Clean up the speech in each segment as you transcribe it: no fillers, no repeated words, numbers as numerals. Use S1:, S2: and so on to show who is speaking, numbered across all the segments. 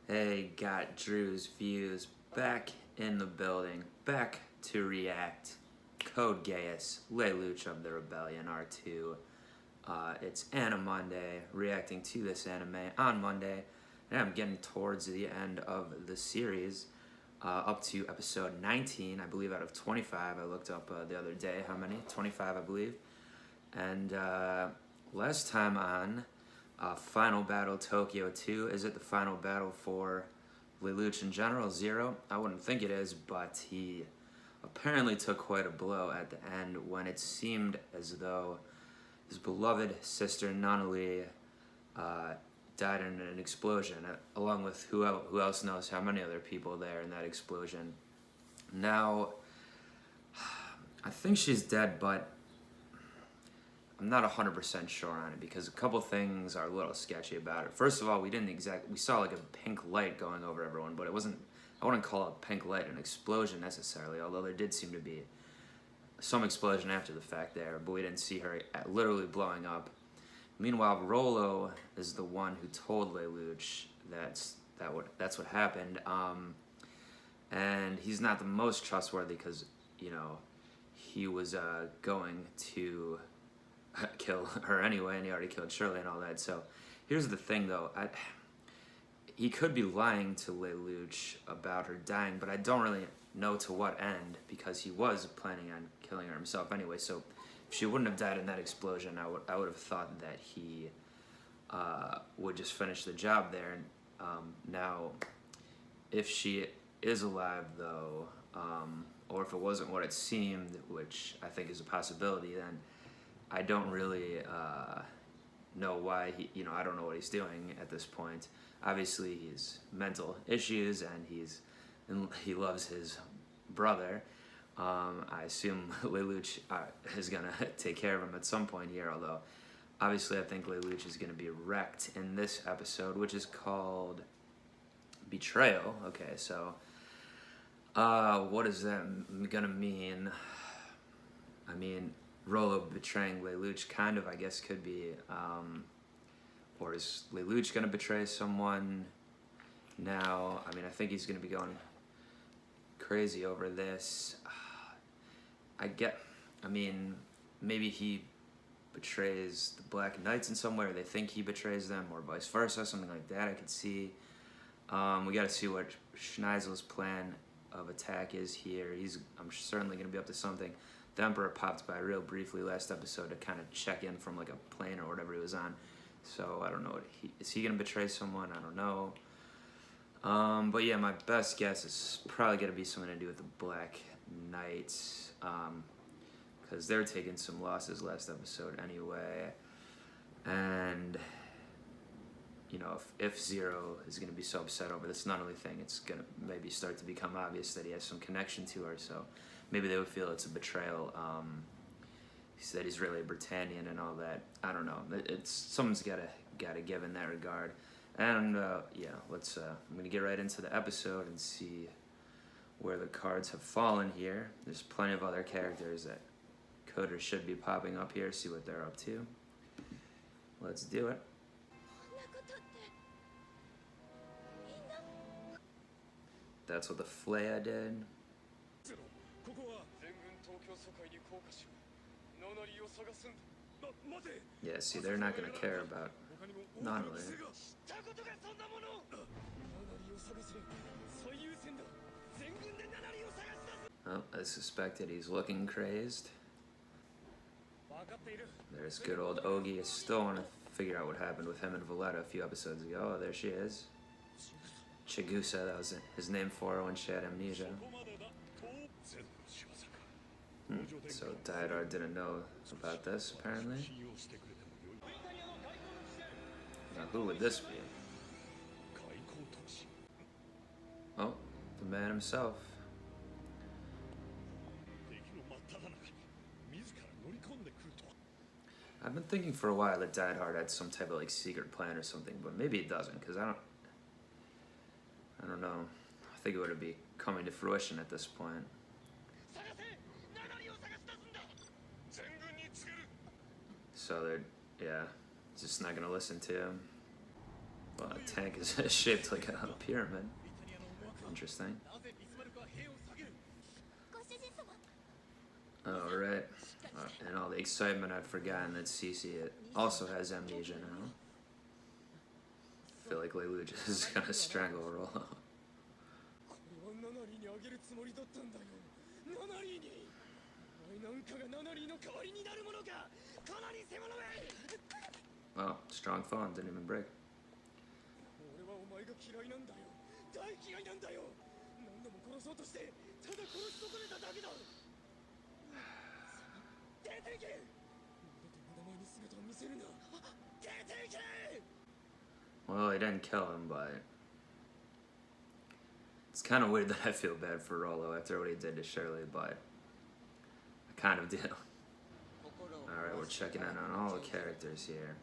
S1: Hey, got Drewz Viewz back in the building, back to react. Code Geass, Lelouch of the Rebellion R2. It's Anime Monday, reacting to this anime on Monday, and I'm getting towards the end of the series, up to episode 19, I believe, out of 25. I looked up the other day how many, 25 I believe. And last time on Final Battle Tokyo 2, is it the final battle for Lelouch in general, 0? I wouldn't think it is, but he apparently took quite a blow at the end when it seemed as though his beloved sister Nunnally died in an explosion, along with who else knows how many other people there in that explosion. Now, I think she's dead, but I'm not 100% sure on it because a couple things are a little sketchy about it. First of all, we saw like a pink light going over everyone, but it wasn't, I wouldn't call a pink light an explosion necessarily, although there did seem to be some explosion after the fact there, but we didn't see her literally blowing up. Meanwhile, Rolo is the one who told Lelouch that's what happened, and he's not the most trustworthy because, you know, he was going to kill her anyway, and he already killed Shirley and all that. So here's the thing though, he could be lying to Lelouch about her dying, but I don't really know to what end, because he was planning on killing her himself anyway. So if she wouldn't have died in that explosion, I would have thought that he would just finish the job there. Now, if she is alive though, or if it wasn't what it seemed, which I think is a possibility, then I don't really know why I don't know what he's doing at this point. Obviously, he's mental issues and he loves his brother. I assume Lelouch is gonna take care of him at some point here, although obviously I think Lelouch is gonna be wrecked in this episode, which is called Betrayal. Okay, so what is that gonna mean? I mean, Rolo betraying Lelouch kind of, I guess, could be, or is Lelouch gonna betray someone now? I mean, I think he's gonna be going crazy over this. I mean, maybe he betrays the Black Knights in some way, or they think he betrays them, or vice versa, something like that I could see. We gotta see what Schneisel's plan of attack is here. I'm certainly gonna be up to something. The Emperor popped by real briefly last episode to kind of check in from like a plane or whatever he was on. So I don't know, is he gonna betray someone? I don't know. But yeah, my best guess is probably gonna be something to do with the Black Knights, because they're taking some losses last episode anyway. And you know, if Zero is gonna be so upset over this Nunnally thing, it's gonna maybe start to become obvious that he has some connection to her. So maybe they would feel it's a betrayal. He said he's really a Britannian and all that. I don't know. Someone's gotta give in that regard. And yeah, I'm gonna get right into the episode and see where the cards have fallen here. There's plenty of other characters that could or should be popping up here. See what they're up to. Let's do it. That's what the Flea did. Yeah, see, they're not gonna care about Nunnally. Oh, I suspected he's looking crazed. There's good old Ogi. I still want to figure out what happened with him and Valletta a few episodes ago. Oh, there she is. Chigusa, that was his name for her when she had amnesia. So Diodar didn't know about this, apparently. Now, who would this be? Oh, the man himself. I've been thinking for a while that Diodar had some type of like secret plan or something, but maybe it doesn't, because I don't know. I think it would be coming to fruition at this point. So they're, yeah, just not gonna listen to him. Well, a tank is shaped like a pyramid. Interesting. Oh, right. And all the excitement, I'd forgotten that Cece also has amnesia now. I feel like Lelouch is gonna strangle Rollo. Well, strong phone, didn't even break. Well, he didn't kill him, but it's kind of weird that I feel bad for Rollo after what he did to Shirley, but I kind of do. Alright, we're checking in on all the characters here.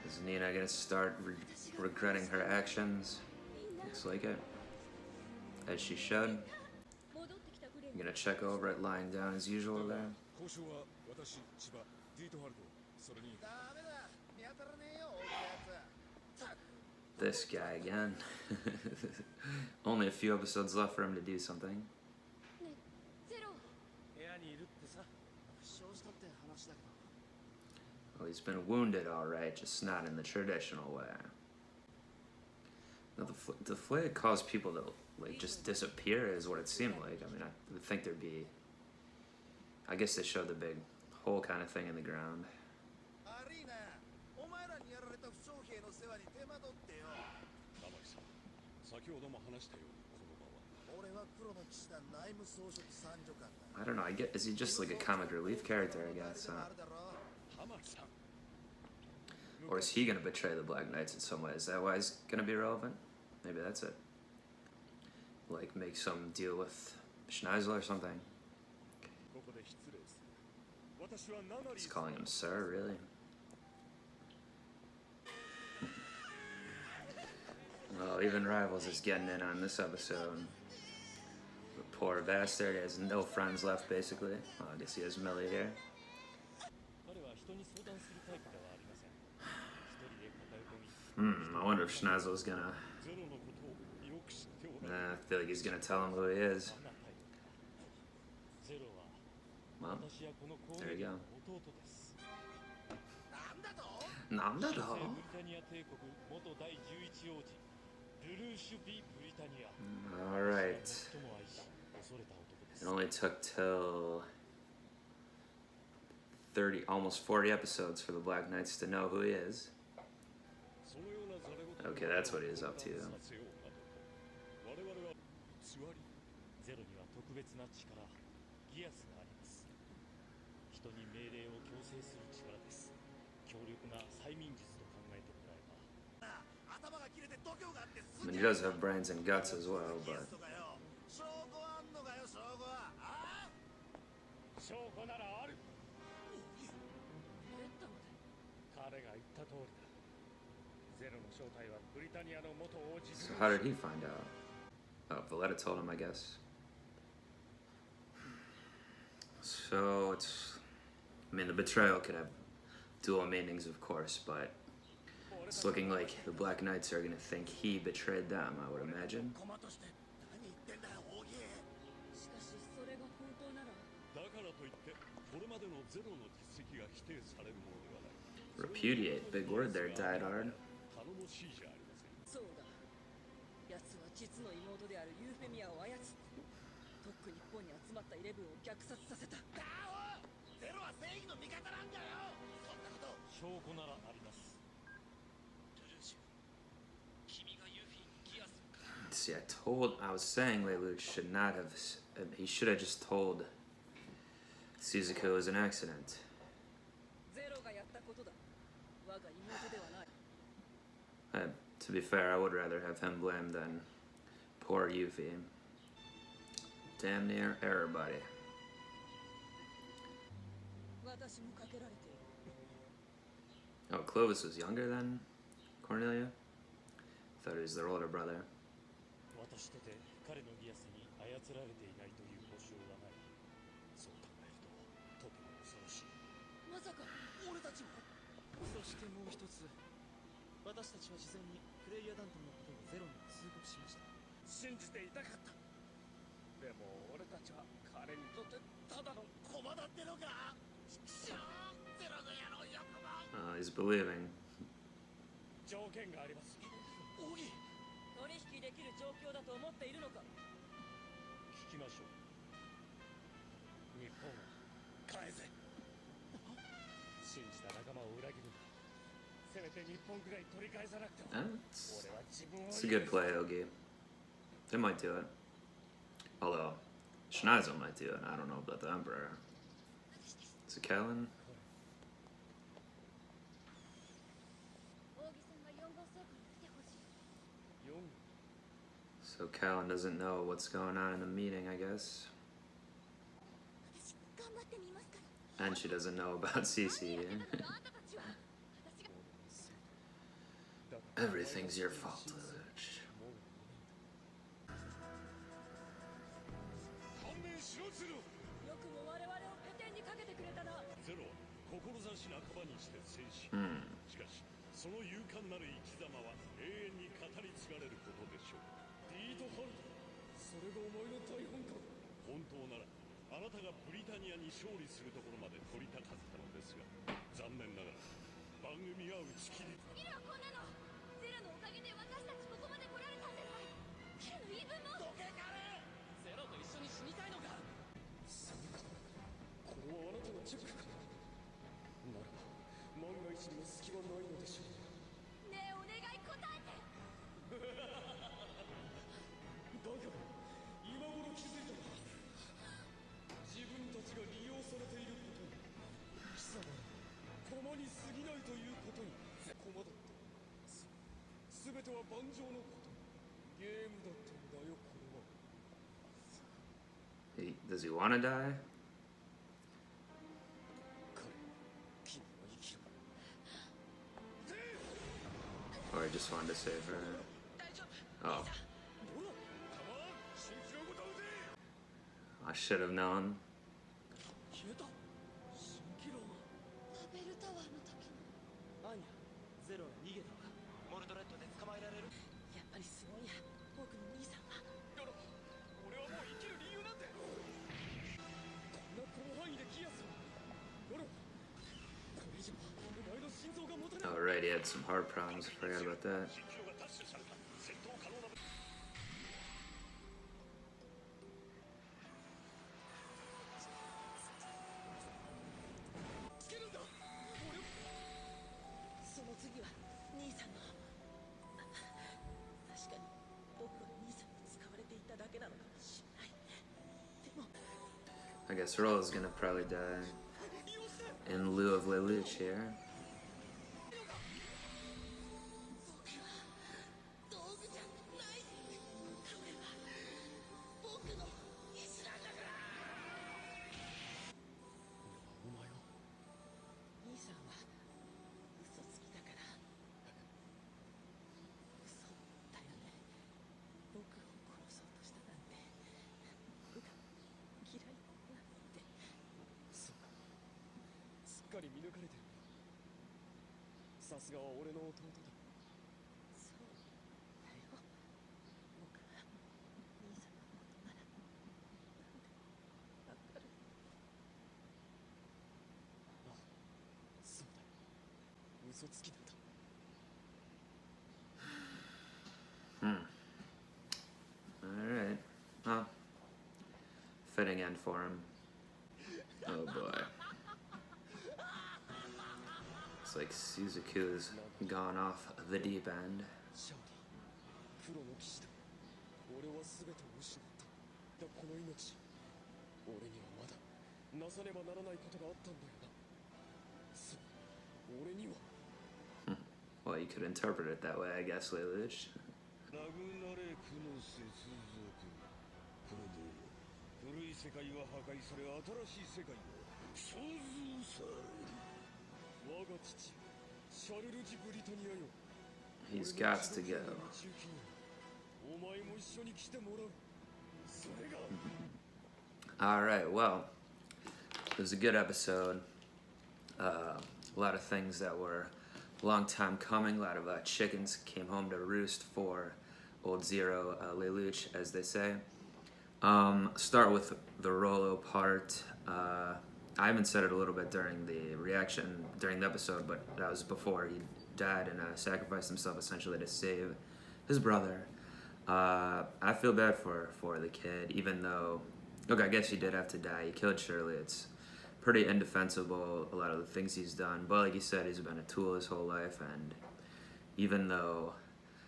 S1: Is Nina gonna start regretting her actions? Looks like it. As she should. I'm gonna check over it lying down as usual there. This guy again. Only a few episodes left for him to do something. Well, he's been wounded alright, just not in the traditional way. Now, the flag caused people to like just disappear is what it seemed like. I mean, I would think there'd be... I guess they showed the big hole kind of thing in the ground. I don't know, is he just like a comic relief character, I guess? Or is he gonna betray the Black Knights in some way? Is that why he's gonna be relevant? Maybe that's it. Like, make some deal with Schneisel or something. He's calling him sir, really? Well, even Rivals is getting in on this episode. The poor bastard has no friends left, basically. Well, I guess he has Millie here. I wonder if Schneisel gonna... I feel like he's gonna tell him who he is. Well, there you go. Alright. It only took till almost 40 episodes for the Black Knights to know who he is. Okay, that's what he is up to. I mean, he does have brains and guts as well, but... So how did he find out? Oh, Valletta told him, I guess. So it's... I mean, the betrayal could have dual meanings, of course, but it's looking like the Black Knights are gonna think he betrayed them, I would imagine. Repudiate, big word there, Diehard. See, I was saying Lelouch should not have, he should have just told Suzuka it was an accident. To be fair, I would rather have him blamed than poor Yuffie. Damn near everybody. Oh, Clovis was younger than Cornelia? Thought he was their older brother.
S2: そしてもう一つ、私たちは事前にプレイヤー団体のことをゼロに通告しました。信じていたかった。でも俺たちは彼にとってただの駒だってのか。ゼロの野郎よくも。
S1: He's believing.
S2: 条件があります。オギ、取引できる状況だと思っているのか。聞きましょう。日本を返せ。信じた仲間を裏切るんだ。せめて日本ぐらい取り返さなくても。俺は自分を。
S1: It's a good play, Ogi. They might do it. Although, Schneizel might do it. I don't know about the Emperor. Is it Kellen? So Kellen doesn't know what's going on in the meeting, I guess. And she doesn't know about CC. Everything's your fault, Lelouch.
S2: よくも我々をペテンにかけてくれたな。ゼロは志半ばにして戦士。しかしその勇敢なる生き様は永遠に語り継がれることでしょう。ディートハント、それがお前の大本か。本当ならあなたがブリタニアに勝利するところまで取りたかったのですが、残念ながら番組は打ち切り。次はこんなの。ゼロのおかげで私たちここまで来られたんじゃない。ゼロの言い分も。どけかれ。ゼロと一緒に死にたいのか。そうか。これはあなたのチェックか。ならば万が一にも隙はないのでしょう。ねえ、お願い答えて。だから今頃気づいたか。自分たちが利用されていることに、貴様駒に過ぎないということに。駒だってすべては盤上のこと。ゲームだってんだよ、これは。
S1: Does he want to die?
S2: 君は生きろ。
S1: Or he just wanted to save her? Oh. I should have known.
S2: 消えた。蜃気楼はラベルタワーの時の。アーニャ、ゼロは逃げたわ。モルドレッドで捕まえられる。やっぱりすごいや、僕の兄さんは。ヨロ、俺はもう生きる理由なんて。こんな広範囲でギアスを。ヨロ、これ以上お前の心臓が持たない。
S1: Oh, right, he had some heart problems. I forgot about that.
S2: その次は兄さんの。確かに僕は兄さんに使われていただけなのかもしれない。でも
S1: I guess Roll is gonna probably die in lieu of Lelouch here.
S2: 道具じゃない。彼は僕の意志なんだから。お前は。兄さんは嘘つきだから。嘘だよね。僕を殺そうとしたなんて。僕が嫌いなんて。そうか。すっかり見抜かれてる。さすがは俺の弟だ。そうだよ。僕は兄さんのことならなんでわかる。ああ、そうだよ。嘘つきだった。
S1: Alright. Well, fitting end for him. Oh boy. Looks like Suzuku's gone off the deep end.
S2: 勝利、黒の騎士だ。俺は全てを失った。だこの命、俺にはまだなさねばならないことがあったんだよな。そう、俺には。
S1: Well, you could interpret it that way, I guess, Lelouch.
S3: なぐなれ苦の接続。これで古い世界は破壊され、新しい世界は創造される。我が父、シャルルジ・ブリタニアよ。
S1: He's got to go.
S2: お前も一緒に来てもらう。それが。
S1: Alright, well, it was a good episode. a lot of things that were a long time coming. A lot of chickens came home to roost for old Zero, Lelouch, as they say. Start with the Rolo part. I even said it a little bit during the reaction, during the episode, but that was before he died and sacrificed himself essentially to save his brother. I feel bad for the kid, even though, look, I guess he did have to die. He killed Shirley. It's pretty indefensible, a lot of the things he's done. But like you said, he's been a tool his whole life, and even though,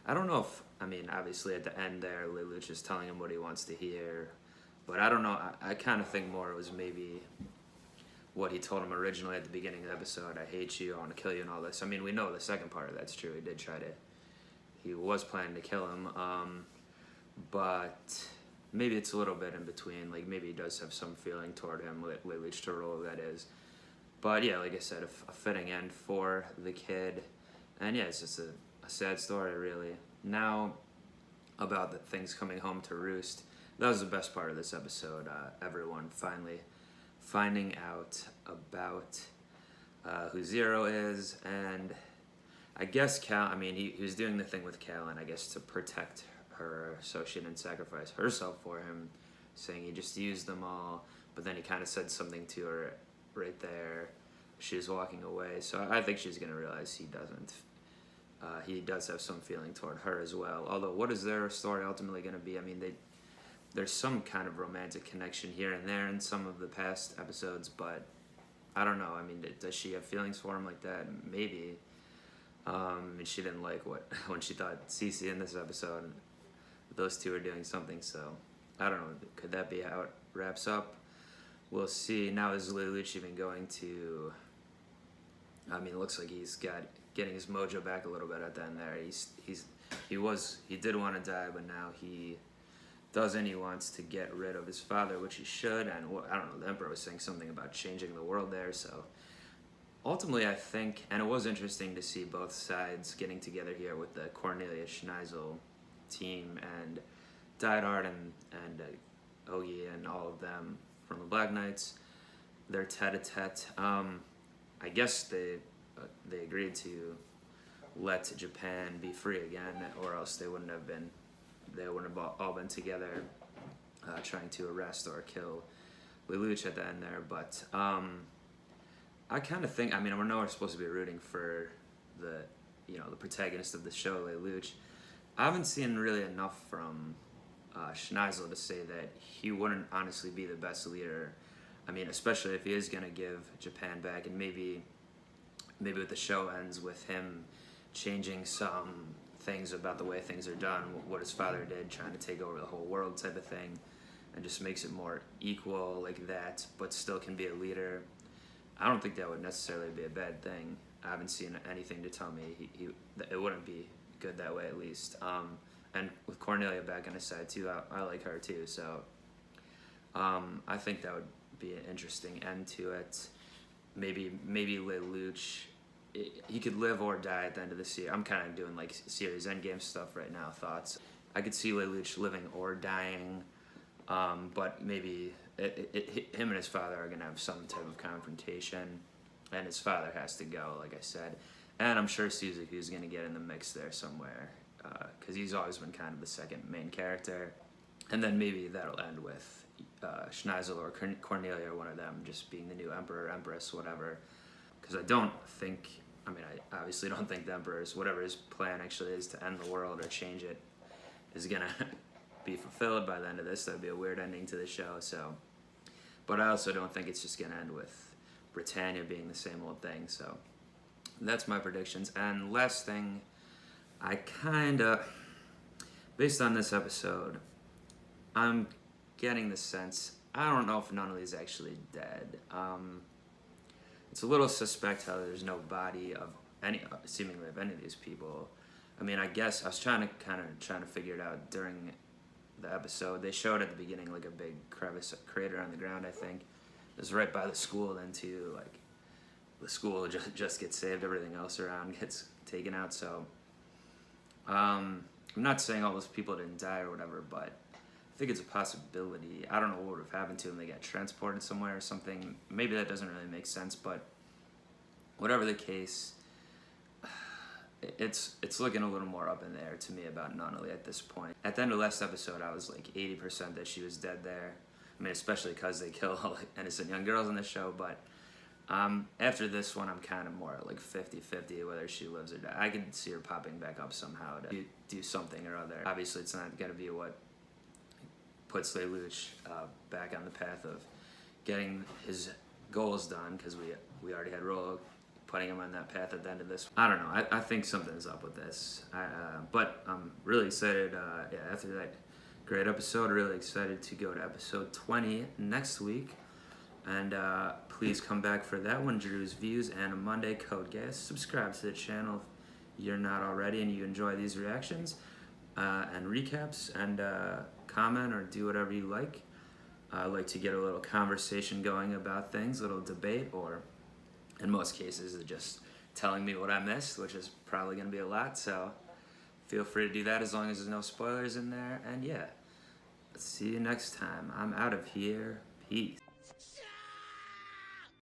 S1: I don't know if, I mean, obviously at the end there, Lelouch is telling him what he wants to hear, but I don't know, I kind of think more it was maybe what he told him originally at the beginning of the episode, I hate you, I want to kill you and all this. I mean, we know the second part of that's true. He was planning to kill him, but maybe it's a little bit in between. Like, maybe he does have some feeling toward him, Lelouch to Rolo, that is. But yeah, like I said, a fitting end for the kid. And yeah, it's just a sad story, really. Now, about the things coming home to roost, that was the best part of this episode. Everyone finally finding out about who Zero is, and I guess Cal, I mean, he was doing the thing with Callan, I guess, to protect her so she didn't sacrifice herself for him, saying he just used them all, but then he kind of said something to her right there. She was walking away, so I think she's going to realize he doesn't. He does have some feeling toward her as well, although what is their story ultimately going to be? I mean, there's some kind of romantic connection here and there in some of the past episodes, but I don't know. I mean, does she have feelings for him like that? Maybe. And she didn't like when she thought Cece in this episode, those two are doing something, so I don't know. Could that be how it wraps up? We'll see. Now is Lelouch even going to, I mean, it looks like he's getting his mojo back a little bit at the end there. He did want to die, but now he doesn't. He wants to get rid of his father, which he should, and I don't know, the Emperor was saying something about changing the world there, so ultimately I think, and it was interesting to see both sides getting together here with the Cornelia Schneisel team and Diehard and Ogi and all of them from the Black Knights, their tete-a-tete. I guess they agreed to let Japan be free again, or else they wouldn't have all been together trying to arrest or kill Lelouch at the end there. But I kind of think, I mean, we're supposed to be rooting for the protagonist of the show, Lelouch. I haven't seen really enough from Schneisel to say that he wouldn't honestly be the best leader. I mean, especially if he is going to give Japan back, and maybe with the show ends with him changing some things about the way things are done, what his father did, trying to take over the whole world type of thing, and just makes it more equal like that, but still can be a leader. I don't think that would necessarily be a bad thing. I haven't seen anything to tell me it wouldn't be good that way, at least. And with Cornelia back on his side too, I like her too, so I think that would be an interesting end to it. Maybe Lelouch, he could live or die at the end of the series. I'm kind of doing like series endgame stuff right now, thoughts. I could see Lelouch living or dying, but maybe him and his father are going to have some type of confrontation, and his father has to go, like I said. And I'm sure Suzuki's going to get in the mix there somewhere, because he's always been kind of the second main character. And then maybe that'll end with Schneisel or Cornelia, or one of them, just being the new emperor, empress, whatever. Because I obviously don't think the emperor's, whatever his plan actually is to end the world or change it, is going to be fulfilled by the end of this. That'd be a weird ending to the show, so. But I also don't think it's just going to end with Britannia being the same old thing, so. That's my predictions. And last thing, I based on this episode, I'm getting the sense, I don't know if Nunnally is actually dead. It's a little suspect how there's no body of seemingly of any of these people. I mean, I guess I was trying to figure it out during the episode. They showed at the beginning like a big crater on the ground, I think. It was right by the school, then too, like the school just gets saved, everything else around gets taken out, so I'm not saying all those people didn't die or whatever, but I think it's a possibility. I don't know what would have happened to them. They got transported somewhere or something. Maybe that doesn't really make sense, but whatever the case, it's looking a little more up in the air to me about Nunnally at this point. At the end of last episode, I was like 80% that she was dead there. I mean, especially because they kill all the innocent young girls in the show, but after this one, I'm kind of more like 50-50 whether she lives or dies. I could see her popping back up somehow to do something or other. Obviously, it's not going to be what puts Lelouch back on the path of getting his goals done, because we already had Rolo putting him on that path at the end of this. I don't know. I think something's up with this. But I'm really excited. Yeah, after that great episode, really excited to go to episode 20 next week. And please come back for that one, Drewz Viewz, and a Monday Code Geass. Subscribe to the channel if you're not already and you enjoy these reactions and recaps, and comment or do whatever you like. I like to get a little conversation going about things, a little debate, or in most cases, just telling me what I missed, which is probably going to be a lot. So feel free to do that as long as there's no spoilers in there. And yeah, see you next time. I'm out of here. Peace.